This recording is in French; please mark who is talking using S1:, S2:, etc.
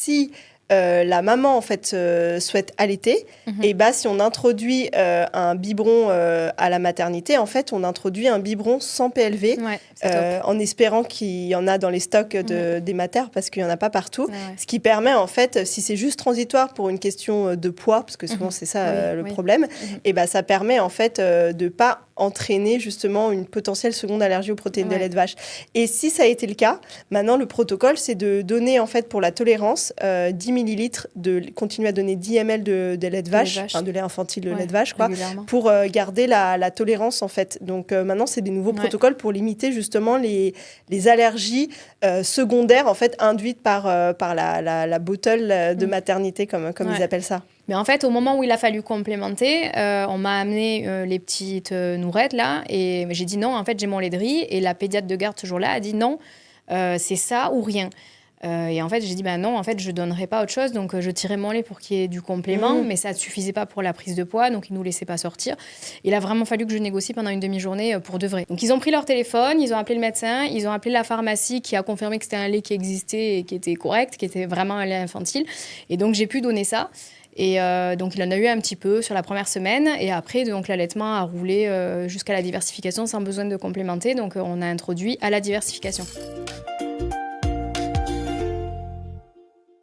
S1: si la maman en fait souhaite allaiter, et si on introduit un biberon à la maternité, en fait on introduit un biberon sans PLV, en espérant qu'il y en a dans les stocks des matères, parce qu'il n'y en a pas partout, ce qui permet en fait, si c'est juste transitoire pour une question de poids, parce que souvent c'est ça le problème, et ça permet en fait de pas entraîner justement une potentielle seconde allergie aux protéines de lait de vache. Et si ça a été le cas, maintenant le protocole c'est de donner en fait pour la tolérance 10 millilitres, de continuer à donner 10 ml de lait de vache, enfin de lait infantile de lait de vache, quoi, pour garder la tolérance en fait. Donc maintenant c'est des nouveaux protocoles pour limiter justement les allergies secondaires en fait induites par la bottle de maternité comme ils appellent ça.
S2: Mais en fait, au moment où il a fallu complémenter, on m'a amené les petites nourettes là, et j'ai dit non, en fait j'ai mon lait de riz, et la pédiatre de garde ce jour-là a dit non, c'est ça ou rien. Et en fait, j'ai dit non, en fait, je donnerai pas autre chose, donc je tirais mon lait pour qu'il y ait du complément, mais ça ne suffisait pas pour la prise de poids, donc ils nous laissaient pas sortir. Il a vraiment fallu que je négocie pendant une demi-journée pour de vrai. Donc ils ont pris leur téléphone, ils ont appelé le médecin, ils ont appelé la pharmacie qui a confirmé que c'était un lait qui existait et qui était correct, qui était vraiment un lait infantile. Et donc j'ai pu donner ça. Et donc, il en a eu un petit peu sur la première semaine. Et après, donc, l'allaitement a roulé jusqu'à la diversification sans besoin de complémenter. Donc, on a introduit à la diversification.